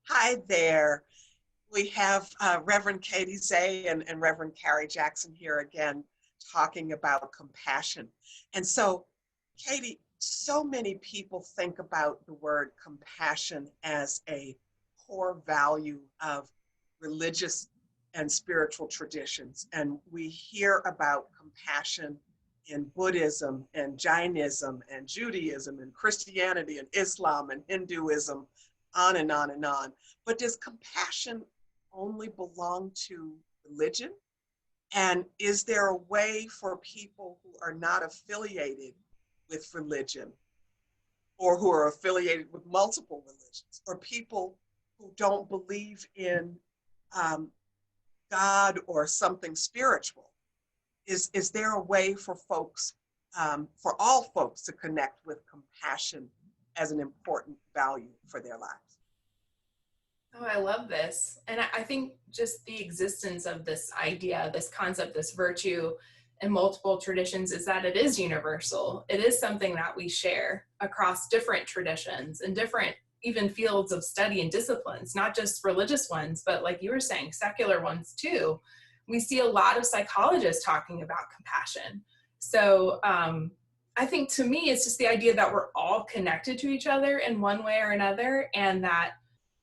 Hi there. We have Reverend Katey Zeh and Reverend Cari Jackson here again talking about compassion. And so, Katey, so many people think about the word compassion as a core value of religious and spiritual traditions. And we hear about compassion in Buddhism and Jainism and Judaism and Christianity and Islam and Hinduism, on and on and on. But does compassion only belong to religion? And is there a way for people who are not affiliated with religion or who are affiliated with multiple religions or people who don't believe in God or something spiritual? Is there a way for folks, for all folks to connect with compassion as an important value for their lives? Oh, I love this. And I think just the existence of this idea, this concept, this virtue in multiple traditions is that it is universal. It is something that we share across different traditions and different even fields of study and disciplines, not just religious ones, but like you were saying, secular ones too. We see a lot of psychologists talking about compassion. So I think to me, it's just the idea that we're all connected to each other in one way or another, and that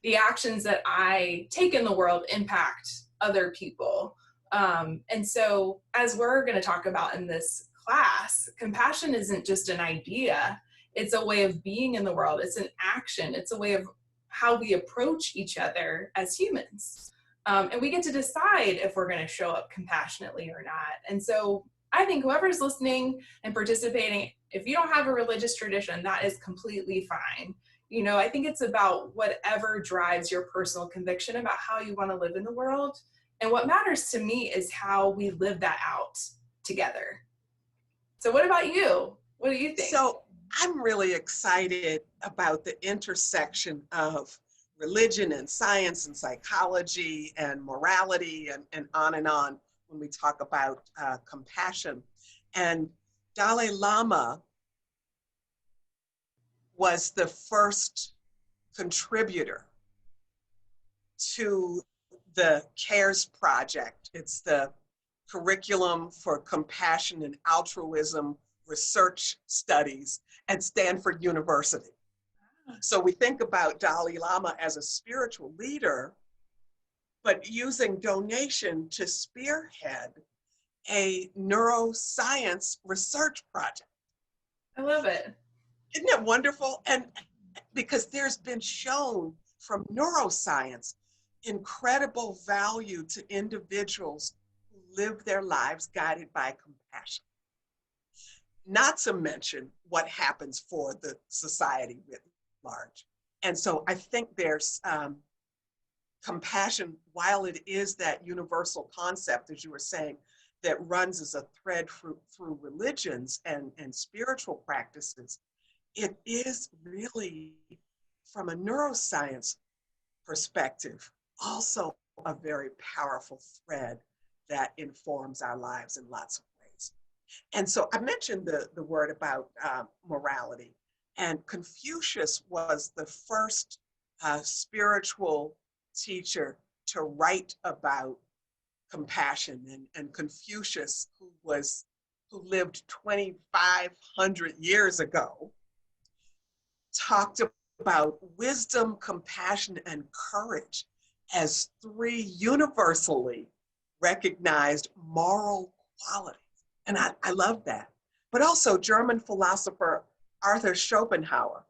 the actions that I take in the world impact other people. And so, as we're going to talk about in this class, compassion isn't just an idea, it's a way of being in the world, it's an action, it's a way of how we approach each other as humans. And we get to decide if we're going to show up compassionately or not. And so, I think whoever's listening and participating, if you don't have a religious tradition, that is completely fine. You know, I think it's about whatever drives your personal conviction about how you want to live in the world. And what matters to me is how we live that out together. So what about you? What do you think? So I'm really excited about the intersection of religion and science and psychology and morality and on when we talk about compassion. And Dalai Lama was the first contributor to the CARES project. It's the Curriculum for Compassion and Altruism Research Studies at Stanford University. So we think about Dalai Lama as a spiritual leader, but using donation to spearhead a neuroscience research project. I love it. Isn't it wonderful? And because there's been shown from neuroscience incredible value to individuals who live their lives guided by compassion. Not to mention what happens for the society writ large. And so I think there's compassion, while it is that universal concept, as you were saying, that runs as a thread through religions and spiritual practices, it is really, from a neuroscience perspective, also a very powerful thread that informs our lives in lots of ways. And so I mentioned the word about morality, and Confucius was the first spiritual teacher to write about compassion. And Confucius, who lived 2,500 years ago, talked about wisdom, compassion, and courage as three universally recognized moral qualities. And I love that. But also German philosopher Arthur Schopenhauer,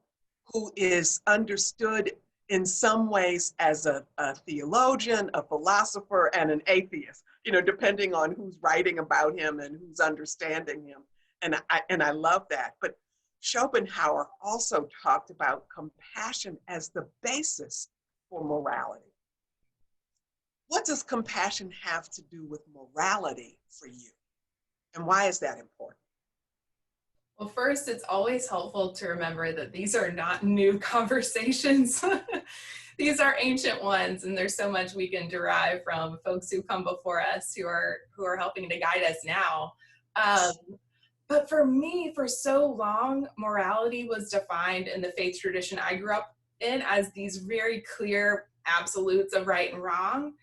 who is understood in some ways as a theologian, a philosopher, and an atheist, you know, depending on who's writing about him and who's understanding him. And I love that. But Schopenhauer also talked about compassion as the basis for morality. What does compassion have to do with morality for you? And why is that important? Well, first, it's always helpful to remember that these are not new conversations. These are ancient ones, and there's so much we can derive from folks who come before us who are helping to guide us now. But for me, for so long, morality was defined in the faith tradition I grew up in as these very clear absolutes of right and wrong,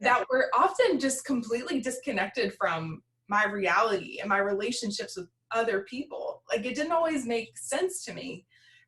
that were often just completely disconnected from my reality and my relationships with other people. Like, it didn't always make sense to me.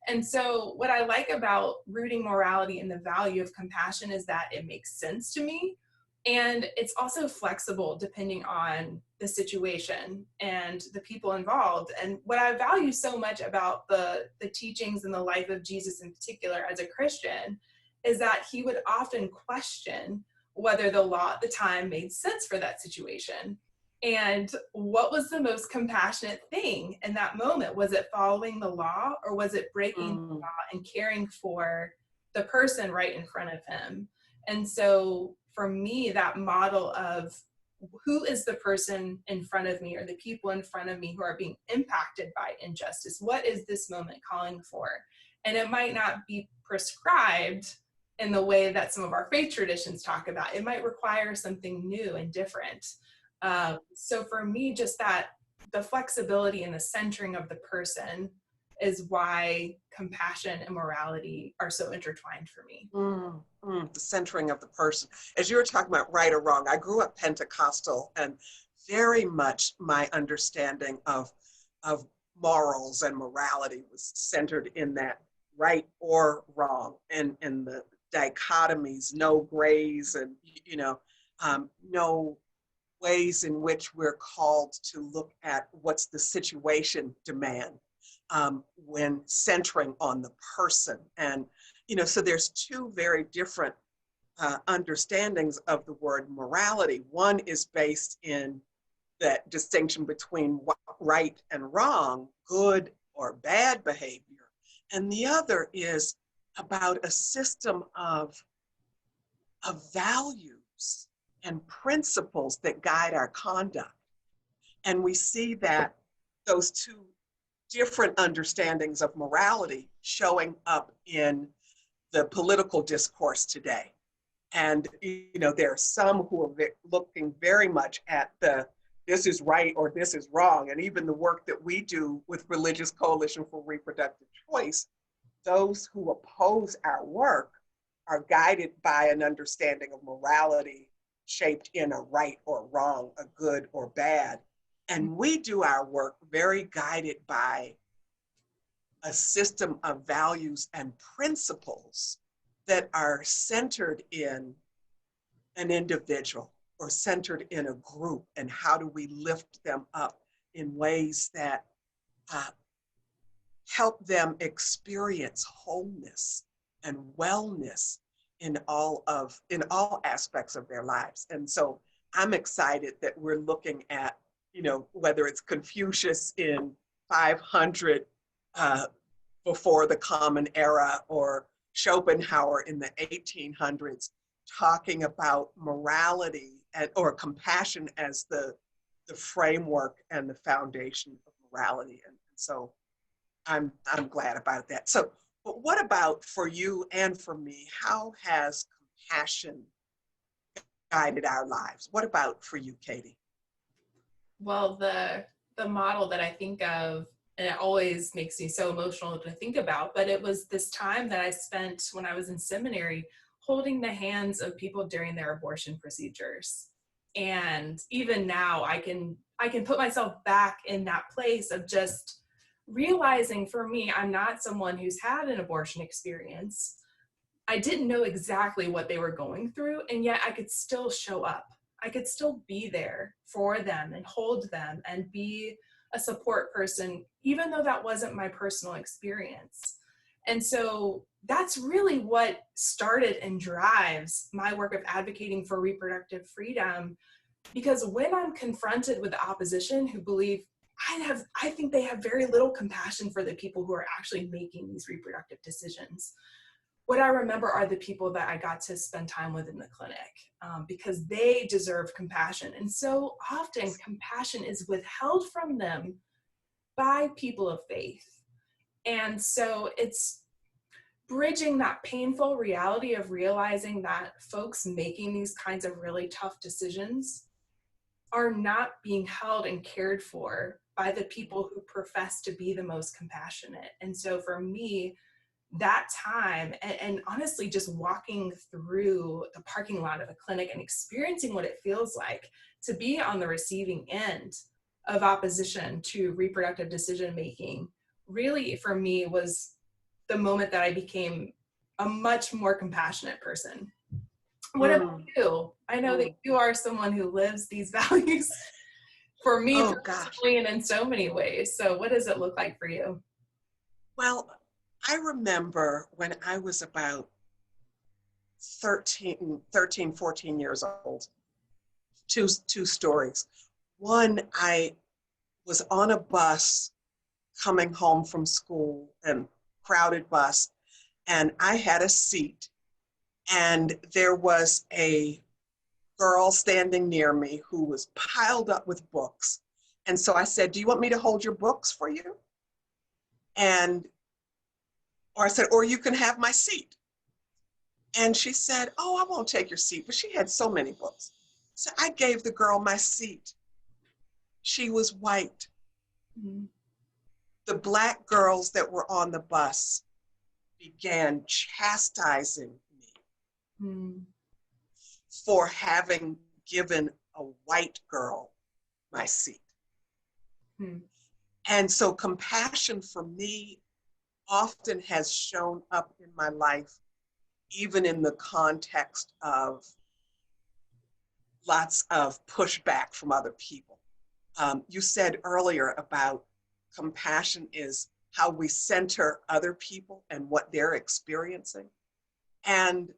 And so what I like about rooting morality in the value of compassion is that it makes sense to me. And it's also flexible depending on the situation and the people involved. And what I value so much about the teachings and the life of Jesus in particular as a Christian is that he would often question whether the law at the time made sense for that situation. And what was the most compassionate thing in that moment? Was it following the law, or was it breaking the law and caring for the person right in front of him? And so for me, that model of who is the person in front of me, or the people in front of me who are being impacted by injustice? What is this moment calling for? And it might not be prescribed in the way that some of our faith traditions talk about. It might require something new and different. So for me, just that the flexibility and the centering of the person is why compassion and morality are so intertwined for me. The centering of the person. As you were talking about right or wrong, I grew up Pentecostal, and very much my understanding of morals and morality was centered in that right or wrong, and the dichotomies, no grays, and no ways in which we're called to look at what's the situation demand, when centering on the person. And so there's two very different understandings of the word morality. One is based in that distinction between right and wrong, good or bad behavior, and the other is about a system of values and principles that guide our conduct. And we see that those two different understandings of morality showing up in the political discourse today. And there are some who are looking very much at this is right or this is wrong. And even the work that we do with Religious Coalition for Reproductive Choice, those who oppose our work are guided by an understanding of morality shaped in a right or wrong, a good or bad. And we do our work very guided by a system of values and principles that are centered in an individual or centered in a group, and how do we lift them up in ways that help them experience wholeness and wellness in all aspects of their lives. And so I'm excited that we're looking at, whether it's Confucius in 500 before the Common Era, or Schopenhauer in the 1800s, talking about morality or compassion as the framework and the foundation of morality. And so I'm glad about that. So, but what about for you and for me? How has compassion guided our lives? What about for you, Katey? Well, the model that I think of, and it always makes me so emotional to think about, but it was this time that I spent when I was in seminary holding the hands of people during their abortion procedures. And even now I can put myself back in that place of just realizing, for me, I'm not someone who's had an abortion experience. I didn't know exactly what they were going through, and yet I could still show up. I could still be there for them and hold them and be a support person, even though that wasn't my personal experience. And so that's really what started and drives my work of advocating for reproductive freedom. Because when I'm confronted with the opposition who believe I think they have very little compassion for the people who are actually making these reproductive decisions, what I remember are the people that I got to spend time with in the clinic, because they deserve compassion. And so often compassion is withheld from them by people of faith. And so it's bridging that painful reality of realizing that folks making these kinds of really tough decisions are not being held and cared for by the people who profess to be the most compassionate. And so for me, that time, and honestly, just walking through the parking lot of a clinic and experiencing what it feels like to be on the receiving end of opposition to reproductive decision making, really for me was the moment that I became a much more compassionate person. What about you? I know that you are someone who lives these values for me Oh gosh. personally and in so many ways. So what does it look like for you? Well, I remember when I was about 14 years old, two stories. One, I was on a bus coming home from school, and crowded bus, and I had a seat, and there was a girl standing near me who was piled up with books. And so I said, "Do you want me to hold your books for you?" And, or I said, "Or you can have my seat." And she said, "Oh, I won't take your seat," but she had so many books. So I gave the girl my seat. She was white. Mm-hmm. The Black girls that were on the bus began chastising me for having given a white girl my seat. And so compassion for me often has shown up in my life, even in the context of lots of pushback from other people. You said earlier about compassion is how we center other people and what they're experiencing. And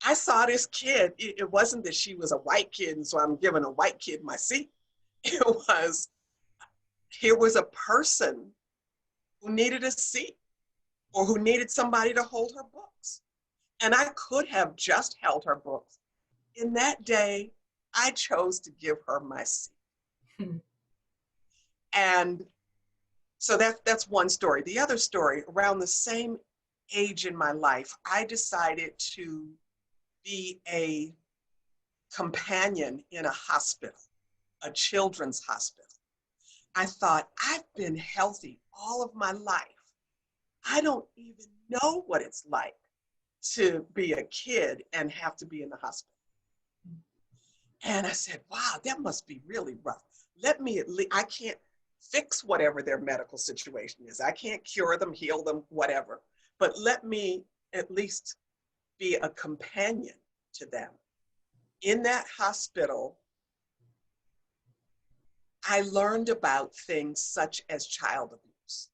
I saw this kid. It wasn't that she was a white kid, and so I'm giving a white kid my seat. It was, here was a person who needed a seat or who needed somebody to hold her books. And I could have just held her books. In that day, I chose to give her my seat. And so that's one story. The other story, around the same age in my life, I decided to be a companion in a hospital, a children's hospital. I thought, I've been healthy all of my life. I don't even know what it's like to be a kid and have to be in the hospital. And I said, wow, that must be really rough. Let me at least, I can't fix whatever their medical situation is. I can't cure them, heal them, whatever. But let me at least be a companion to them. In that hospital, I learned about things such as child abuse.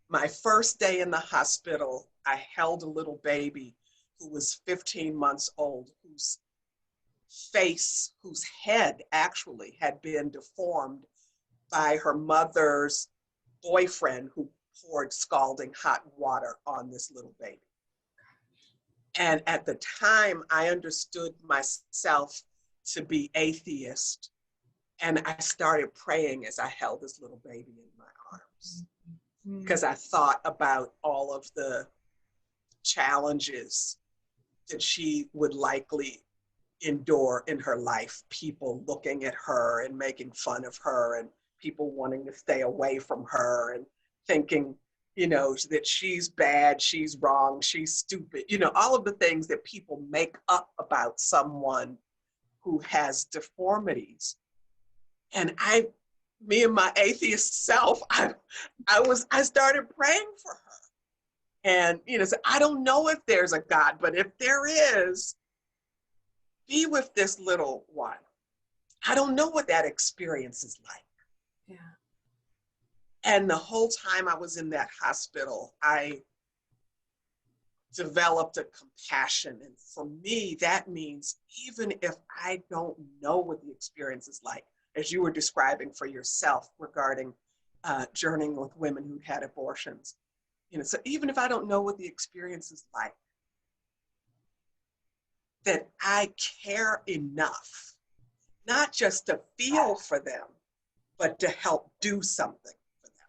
My first day in the hospital, I held a little baby who was 15 months old, whose face, whose head actually had been deformed by her mother's boyfriend, who poured scalding hot water on this little baby. And at the time, I understood myself to be atheist. And I started praying as I held this little baby in my arms, because I thought about all of the challenges that she would likely endure in her life. People looking at her and making fun of her, and people wanting to stay away from her and thinking, you know, that she's bad, she's wrong, she's stupid, you know, all of the things that people make up about someone who has deformities. And me and my atheist self, I started praying for her. And, you know, so I don't know if there's a God, but if there is, be with this little one. I don't know what that experience is like. Yeah. And the whole time I was in that hospital, I developed a compassion. And for me, that means even if I don't know what the experience is like, as you were describing for yourself regarding journeying with women who'd had abortions, you know, so even if I don't know what the experience is like, that I care enough, not just to feel for them, but to help do something for them.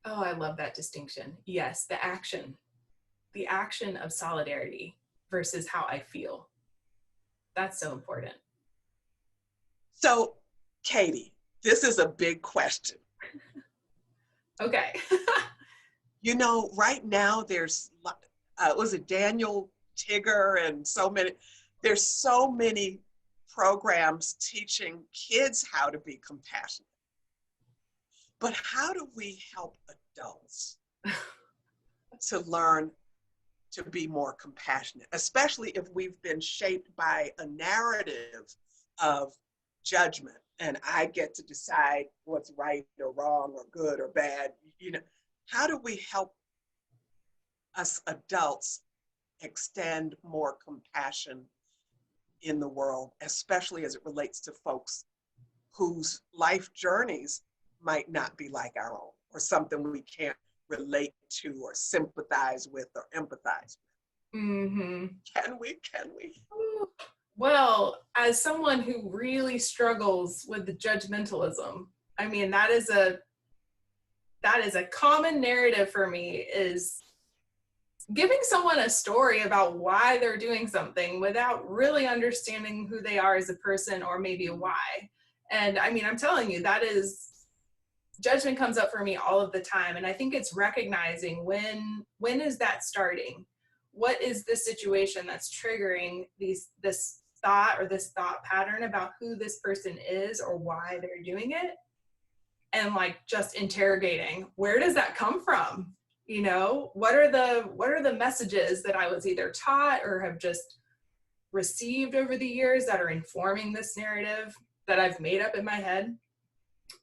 Oh, I love that distinction. Yes, the action of solidarity versus how I feel. That's so important. So, Katey, this is a big question. Okay. You know, right now was it Daniel Tigger and so many, there's so many programs teaching kids how to be compassionate. But how do we help adults to learn to be more compassionate, especially if we've been shaped by a narrative of judgment and I get to decide what's right or wrong or good or bad? You know, how do we help us adults extend more compassion in the world, especially as it relates to folks whose life journeys might not be like our own, or something we can't relate to or sympathize with or empathize with? Mm-hmm. Can we? Can we? Well, as someone who really struggles with the judgmentalism, I mean, that is a common narrative for me, is giving someone a story about why they're doing something without really understanding who they are as a person, or maybe why. And I mean, I'm telling you, judgment comes up for me all of the time. And I think it's recognizing when is that starting? What is this situation that's triggering this thought or this thought pattern about who this person is or why they're doing it? And like just interrogating, where does that come from? You know, what are the messages that I was either taught or have just received over the years that are informing this narrative that I've made up in my head?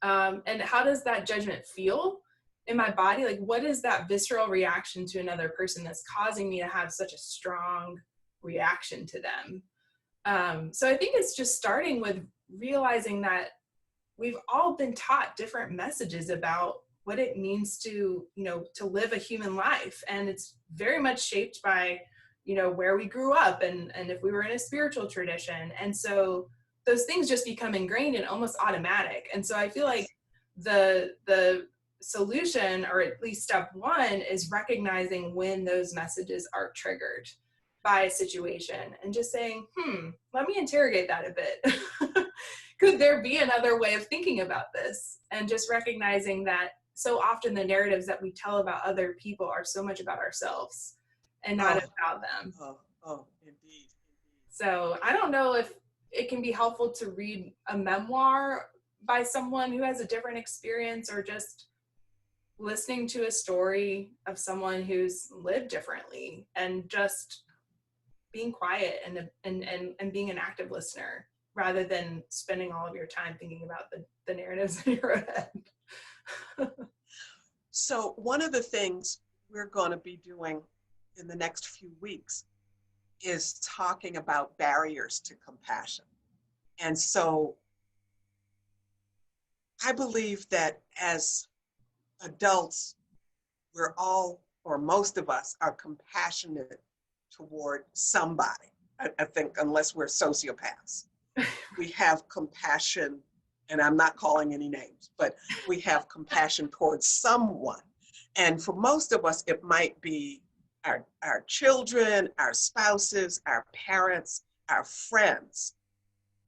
And how does that judgment feel in my body? Like, what is that visceral reaction to another person that's causing me to have such a strong reaction to them? So I think it's just starting with realizing that we've all been taught different messages about what it means to, you know, to live a human life. And it's very much shaped by, you know, where we grew up and if we were in a spiritual tradition. And so those things just become ingrained and almost automatic. And so I feel like the solution, or at least step one, is recognizing when those messages are triggered by a situation and just saying, let me interrogate that a bit. Could there be another way of thinking about this? And just recognizing that so often the narratives that we tell about other people are so much about ourselves and not about them. Indeed. So I don't know if it can be helpful to read a memoir by someone who has a different experience, or just listening to a story of someone who's lived differently and just being quiet and being an active listener, rather than spending all of your time thinking about the narratives in your head. So one of the things we're going to be doing in the next few weeks is talking about barriers to compassion. And so I believe that as adults, we're all, or most of us, are compassionate toward somebody. I think, unless we're sociopaths. We have compassion, and I'm not calling any names, but we have compassion towards someone. And for most of us, it might be our children, our spouses, our parents, our friends.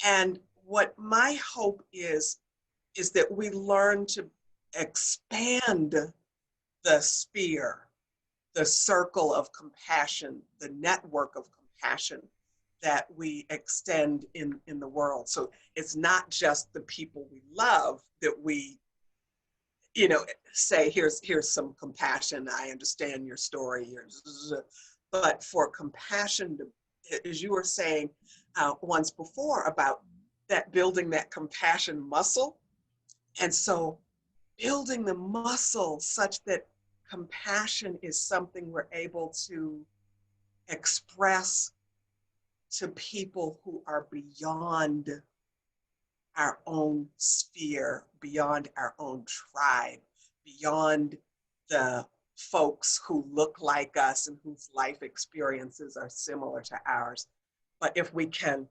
And what my hope is that we learn to expand the sphere, the circle of compassion, the network of compassion that we extend in the world. So it's not just the people we love that we, you know, say, here's some compassion. I understand your story. But for compassion, as you were saying once before, about that building that compassion muscle. And so building the muscle such that compassion is something we're able to express to people who are beyond our own sphere, beyond our own tribe, beyond the folks who look like us and whose life experiences are similar to ours. But if we can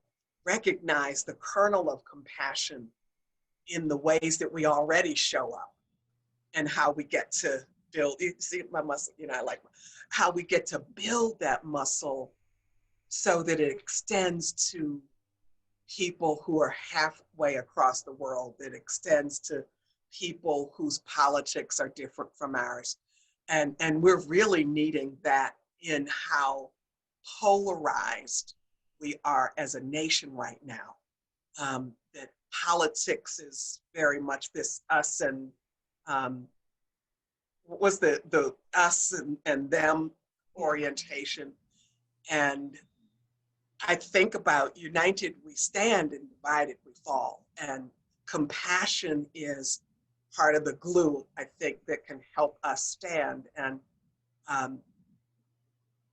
recognize the kernel of compassion in the ways that we already show up, and how we get to build, you see my muscle, you know, I like how we get to build that muscle so that it extends to people who are halfway across the world, that extends to people whose politics are different from ours, And we're really needing that in how polarized we are as a nation right now. That politics is very much this us and what was the us and them orientation. And I think about united we stand and divided we fall. And compassion is part of the glue, I think, that can help us stand. And um,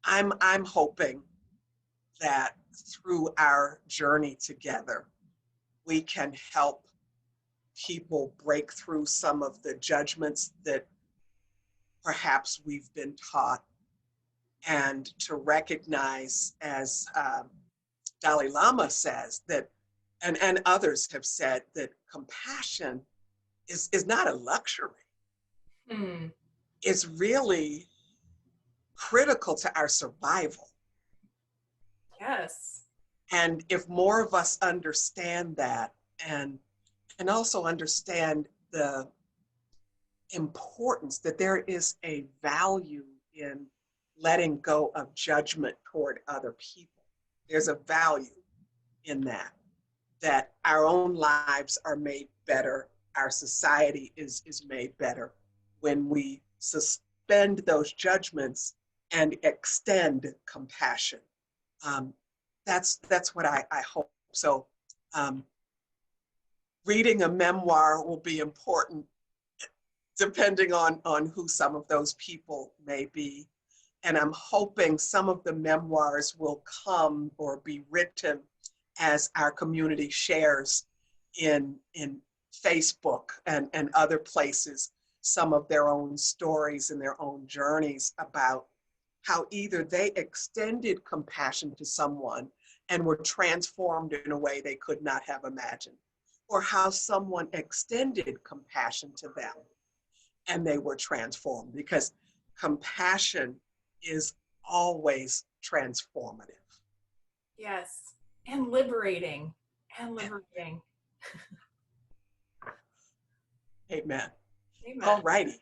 I'm hoping that through our journey together, we can help people break through some of the judgments that perhaps we've been taught, and to recognize, as Dalai Lama says, that, and others have said, that compassion is not a luxury. Hmm. It's really critical to our survival. Yes. And if more of us understand that, and also understand the importance that there is a value in letting go of judgment toward other people. There's a value in that, that our own lives are made better, our society is made better when we suspend those judgments and extend compassion. Um, that's what I hope. So reading a memoir will be important depending on who some of those people may be. And I'm hoping some of the memoirs will come or be written as our community shares in Facebook and other places some of their own stories and their own journeys about how either they extended compassion to someone and were transformed in a way they could not have imagined, or how someone extended compassion to them and they were transformed, because compassion is always transformative. Yes. And liberating. And liberating. Amen. Amen. All righty.